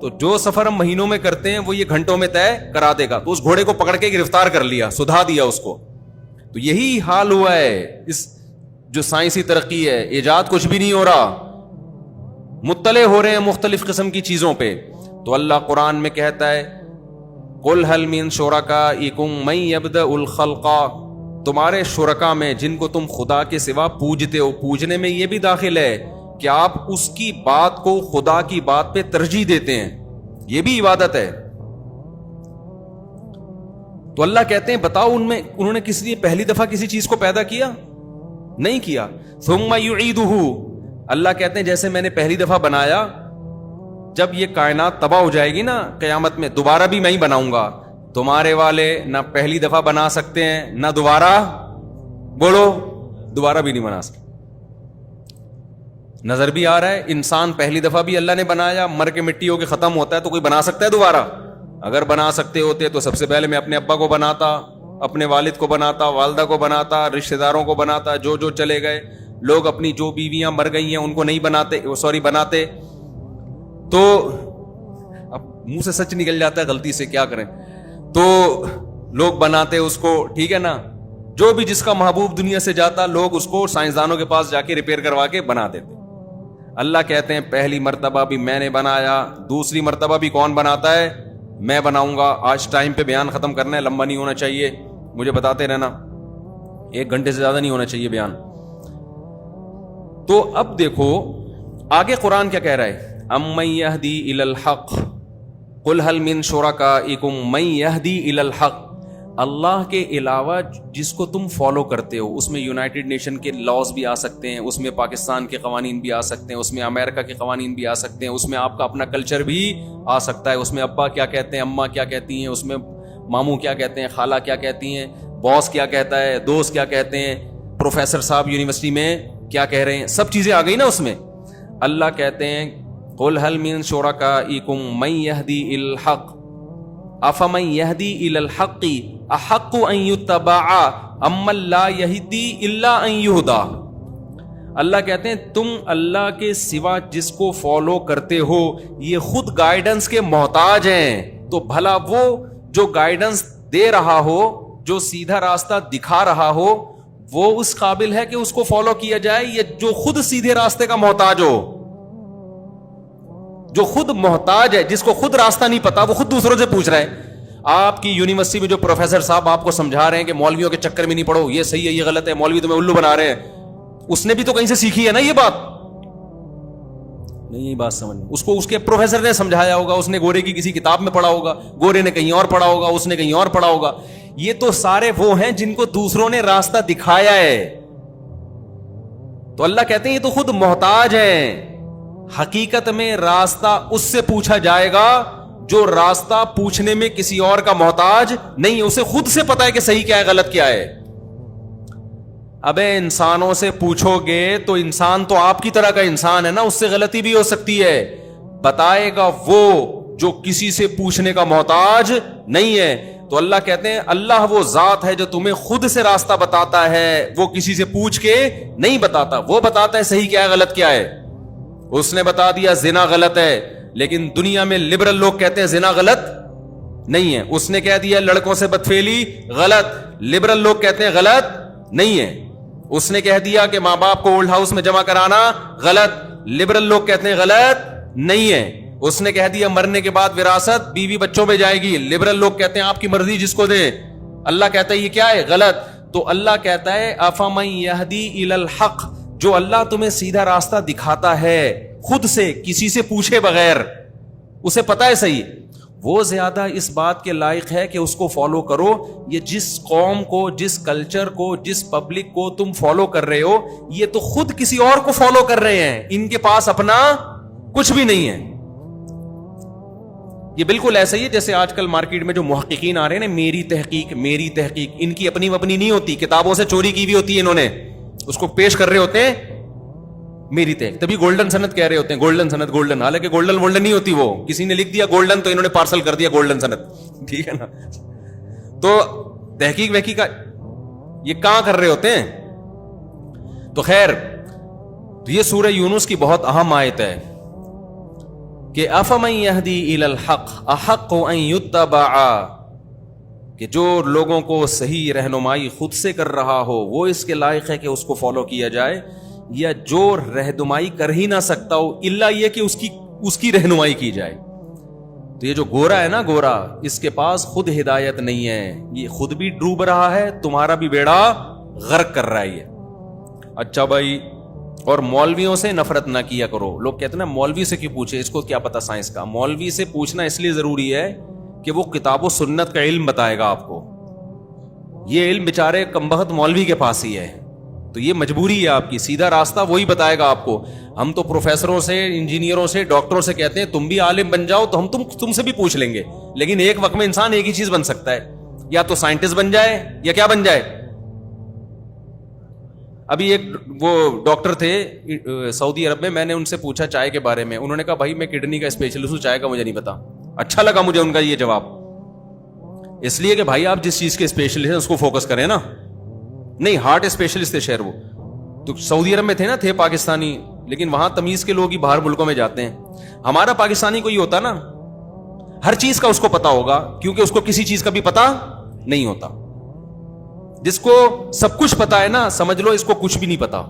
تو جو سفر ہم مہینوں میں کرتے ہیں وہ یہ گھنٹوں میں طے کرا دے گا. تو اس گھوڑے کو پکڑ کے گرفتار کر لیا, سدھا دیا اس کو. تو یہی حال ہوا ہے اس جو سائنسی ترقی ہے, ایجاد کچھ بھی نہیں ہو رہا, مطلع ہو رہے ہیں مختلف قسم کی چیزوں پہ. تو اللہ قرآن میں کہتا ہے قل هل من شرکائکم من یبدأ الخلق, تمہارے شرکا میں جن کو تم خدا کے سوا پوجتے ہو, پوجنے میں یہ بھی داخل ہے کہ آپ اس کی بات کو خدا کی بات پہ ترجیح دیتے ہیں, یہ بھی عبادت ہے. تو اللہ کہتے ہیں بتاؤ ان میں انہوں نے کس لیے پہلی دفعہ کسی چیز کو پیدا کیا؟ نہیں کیا. ثم یعیدہ, اللہ کہتے ہیں جیسے میں نے پہلی دفعہ بنایا, جب یہ کائنات تباہ ہو جائے گی نا قیامت میں, دوبارہ بھی میں ہی بناؤں گا. تمہارے والے نہ پہلی دفعہ بنا سکتے ہیں نہ دوبارہ, بولو دوبارہ بھی نہیں بنا سکتے. نظر بھی آ رہا ہے انسان پہلی دفعہ بھی اللہ نے بنایا, مر کے مٹی ہو کے ختم ہوتا ہے, تو کوئی بنا سکتا ہے دوبارہ؟ اگر بنا سکتے ہوتے تو سب سے پہلے میں اپنے ابا کو بناتا, اپنے والد کو بناتا, والدہ کو بناتا, رشتہ داروں کو بناتا, جو چلے گئے لوگ, اپنی جو بیویاں مر گئی ہیں ان کو نہیں بناتے, بناتے. تو اب منہ سے سچ نکل جاتا ہے غلطی سے, کیا کریں, تو لوگ بناتے اس کو, ٹھیک ہے نا. جو بھی جس کا محبوب دنیا سے جاتا, لوگ اس کو سائنسدانوں کے پاس جا کے ریپیئر کروا کے بنا دیتے. اللہ کہتے ہیں پہلی مرتبہ بھی میں نے بنایا, دوسری مرتبہ بھی کون بناتا ہے؟ میں بناؤں گا. آج ٹائم پہ بیان ختم کرنا ہے, لمبا نہیں ہونا چاہیے, مجھے بتاتے رہنا, 1 گھنٹے سے زیادہ نہیں ہونا چاہیے بیان. تو اب دیکھو آگے قرآن کیا کہہ رہا ہے, امن یہدی الی الحق قل هل من شرکائکم من یہدی الی الحق. اللہ کے علاوہ جس کو تم فالو کرتے ہو, اس میں یونائٹڈ نیشن کے لاز بھی آ سکتے ہیں, اس میں پاکستان کے قوانین بھی آ سکتے ہیں, اس میں امریکہ کے قوانین بھی آ سکتے ہیں, اس میں آپ کا اپنا کلچر بھی آ سکتا ہے, اس میں ابا کیا کہتے ہیں, اماں کیا کہتی ہیں, اس میں ماموں کیا کہتے ہیں, خالہ کیا کہتی ہیں, باس کیا کہتا ہے, دوست کیا کہتے ہیں, پروفیسر صاحب یونیورسٹی میں کیا کہہ رہے ہیں, سب چیزیں آ گئی نا اس میں. اللہ کہتے ہیں قل هل من شرکائکم من یہدی الی الحق افمن یہدی الی الحق احق ان یتبع امن لا یہدی الا ان یہدی. اللہ کہتے ہیں تم اللہ کے سوا جس کو فالو کرتے ہو یہ خود گائیڈنس کے محتاج ہیں, تو بھلا وہ جو گائیڈنس دے رہا ہو, جو سیدھا راستہ دکھا رہا ہو, وہ اس قابل ہے کہ اس کو فالو کیا جائے, یا جو خود سیدھے راستے کا محتاج ہو؟ جو خود محتاج ہے, جس کو خود راستہ نہیں پتا, وہ خود دوسروں سے پوچھ رہا ہے. آپ کی یونیورسٹی میں جو پروفیسر صاحب آپ کو سمجھا رہے ہیں کہ مولویوں کے چکر میں نہیں پڑو, یہ صحیح ہے یہ غلط ہے, مولوی تمہیں الو بنا رہے ہیں, اس نے بھی تو کہیں سے سیکھی ہے نا یہ بات. نہیں یہ بات سمجھ, اس کو اس کے پروفیسر نے سمجھایا ہوگا, اس نے گورے کی کسی کتاب میں پڑھا ہوگا, گورے نے کہیں اور پڑھا ہوگا, اس نے کہیں اور پڑھا ہوگا. یہ تو سارے وہ ہیں جن کو دوسروں نے راستہ دکھایا ہے. تو اللہ کہتے ہیں یہ تو خود محتاج ہیں. حقیقت میں راستہ اس سے پوچھا جائے گا جو راستہ پوچھنے میں کسی اور کا محتاج نہیں ہے, اسے خود سے پتا ہے کہ صحیح کیا ہے غلط کیا ہے. ابے انسانوں سے پوچھو گے تو انسان تو آپ کی طرح کا انسان ہے نا, اس سے غلطی بھی ہو سکتی ہے. بتائے گا وہ جو کسی سے پوچھنے کا محتاج نہیں ہے. تو اللہ کہتے ہیں اللہ وہ ذات ہے جو تمہیں خود سے راستہ بتاتا ہے, وہ کسی سے پوچھ کے نہیں بتاتا, وہ بتاتا ہے صحیح کیا ہے غلط کیا ہے. اس نے بتا دیا زنا غلط ہے, لیکن دنیا میں لبرل لوگ کہتے ہیں زنا غلط نہیں ہے. اس نے کہہ دیا لڑکوں سے بدفعلی غلط, لبرل لوگ کہتے ہیں غلط نہیں ہے. اس نے کہہ دیا کہ ماں باپ کو اولڈ ہاؤس میں جمع کرانا غلط, لبرل لوگ کہتے ہیں غلط نہیں ہے. اس نے کہہ دیا مرنے کے بعد وراثت بیوی بچوں پہ جائے گی, لبرل لوگ کہتے ہیں آپ کی مرضی جس کو دے. اللہ کہتا ہے یہ کیا ہے غلط. تو اللہ کہتا ہے افمن یہدی الی الحق, جو اللہ تمہیں سیدھا راستہ دکھاتا ہے خود سے, کسی سے پوچھے بغیر, اسے پتا ہے صحیح, وہ زیادہ اس بات کے لائق ہے کہ اس کو فالو کرو. یہ جس قوم کو, جس کلچر کو, جس پبلک کو تم فالو کر رہے ہو, یہ تو خود کسی اور کو فالو کر رہے ہیں, ان کے پاس اپنا کچھ بھی نہیں ہے. یہ بالکل ایسا ہی ہے جیسے آج کل مارکیٹ میں جو محققین آ رہے ہیں نا, میری تحقیق, ان کی اپنی نہیں ہوتی, کتابوں سے چوری کی ہوئی ہوتی ہے, انہوں نے اس کو پیش کر رہے ہوتے ہیں میری تحقیق, تبھی گولڈن سند کہہ رہے ہوتے ہیں, گولڈن سند, گولڈن, حالانکہ گولڈن نہیں ہوتی, وہ کسی نے لکھ دیا گولڈن تو انہوں نے پارسل کر دیا گولڈن سند, ٹھیک ہے نا. تو تحقیق وحقیق کا یہ کہاں کر رہے ہوتے ہیں. تو خیر, یہ سورہ یونس کی بہت اہم آیت ہے. کہ افمن یہدی الی الحق احق ان یتبع، کہ جو لوگوں کو صحیح رہنمائی خود سے کر رہا ہو وہ اس کے لائق ہے کہ اس کو فالو کیا جائے، یا جو رہنمائی کر ہی نہ سکتا ہو الا یہ کہ اس کی رہنمائی کی جائے. تو یہ جو گورا ہے نا، گورا، اس کے پاس خود ہدایت نہیں ہے، یہ خود بھی ڈوب رہا ہے، تمہارا بھی بیڑا غرق کر رہا ہے یہ. اچھا بھائی، اور مولویوں سے نفرت نہ کیا کرو. لوگ کہتے ہیں نا مولوی سے کیوں پوچھے، اس کو کیا پتا سائنس کا. مولوی سے پوچھنا اس لیے ضروری ہے کہ وہ کتاب و سنت کا علم بتائے گا آپ کو. یہ علم بیچارے کمبخت مولوی کے پاس ہی ہے، تو یہ مجبوری ہے آپ کی. سیدھا راستہ وہی بتائے گا آپ کو. ہم تو پروفیسروں سے، انجینئروں سے، ڈاکٹروں سے کہتے ہیں تم بھی عالم بن جاؤ، تو ہم تم سے بھی پوچھ لیں گے. لیکن ایک وقت میں انسان ایک ہی چیز بن سکتا ہے، یا تو سائنٹسٹ بن جائے یا کیا بن جائے. ابھی ایک وہ ڈاکٹر تھے سعودی عرب میں نے ان سے پوچھا چائے کے بارے میں. انہوں نے کہا بھائی میں کڈنی کا اسپیشلسٹ ہوں، چائے کا مجھے نہیں پتا. اچھا لگا مجھے ان کا یہ جواب، اس لیے کہ بھائی آپ جس چیز کے اسپیشلسٹ ہیں اس کو فوکس کریں نا. نہیں، ہارٹ اسپیشلسٹ تھے شہر وہ تو سعودی عرب میں تھے نا، تھے پاکستانی، لیکن وہاں تمیز کے لوگ ہی باہر ملکوں میں جاتے ہیں. ہمارا پاکستانی کو یہ ہوتا نا، ہر چیز کا اس کو پتا ہوگا، کیونکہ اس کو کسی چیز کا بھی پتا نہیں ہوتا. جس کو سب کچھ پتا ہے نا، سمجھ لو اس کو کچھ بھی نہیں پتا.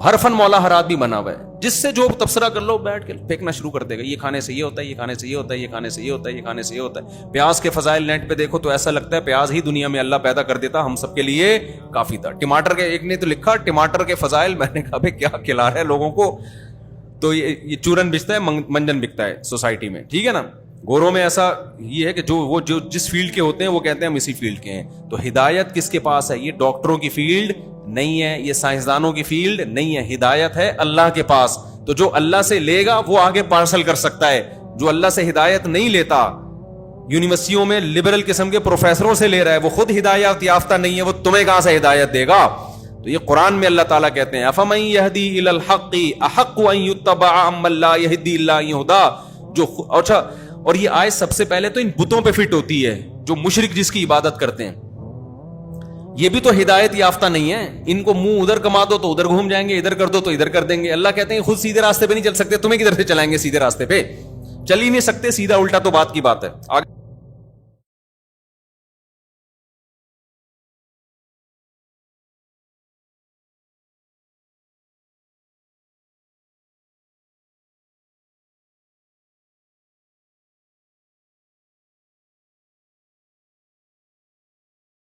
ہر فن مولا ہر آدمی بنا ہوا ہے، جس سے جو تبصرہ کر لو بیٹھ کے پھینکنا شروع کر دے گا. یہ کھانے سے یہ ہوتا ہے، یہ کھانے سے یہ ہوتا ہے، یہ کھانے سے یہ ہوتا ہے، یہ کھانے سے یہ ہوتا ہے. پیاز کے فضائل نیٹ پہ دیکھو تو ایسا لگتا ہے پیاز ہی دنیا میں اللہ پیدا کر دیتا، ہم سب کے لیے کافی تھا. ٹماٹر کے ایک نے تو لکھا ٹماٹر کے فضائل، میں نے کہا بھائی کیا کھلا رہا ہے لوگوں کو. تو یہ چورن بکتا ہے، منجن بکتا ہے سوسائٹی میں، ٹھیک ہے نا. گوروں میں ایسا یہ ہے کہ جو جس فیلڈ کے ہوتے ہیں وہ کہتے ہیں ہم اسی فیلڈ کے ہیں. تو ہدایت کس کے پاس ہے؟ یہ ڈاکٹروں کی فیلڈ نہیں ہے، یہ سائنسدانوں کی فیلڈ نہیں ہے. ہدایت ہے اللہ کے پاس. تو جو اللہ سے لے گا وہ آگے پارسل کر سکتا ہے. جو اللہ سے ہدایت نہیں لیتا، یونیورسٹیوں میں لبرل قسم کے پروفیسروں سے لے رہا ہے، وہ خود ہدایت یافتہ نہیں ہے، وہ تمہیں کہاں سے ہدایت دے گا؟ تو یہ قرآن میں اللہ تعالیٰ کہتے ہیں افمن یہدی الی الحق احق ان یتبع امن لا یہدی الا ان یہدی. جو اچھا، اور یہ آیت سب سے پہلے تو ان بتوں پہ فٹ ہوتی ہے جو مشرک جس کی عبادت کرتے ہیں. یہ بھی تو ہدایت یافتہ نہیں ہے. ان کو منہ ادھر کما دو تو ادھر گھوم جائیں گے، ادھر کر دو تو ادھر کر دیں گے. اللہ کہتے ہیں خود سیدھے راستے پہ نہیں چل سکتے، تمہیں کدھر سے چلائیں گے؟ سیدھے راستے پہ چل ہی نہیں سکتے، سیدھا الٹا تو بات کی بات ہے. آگے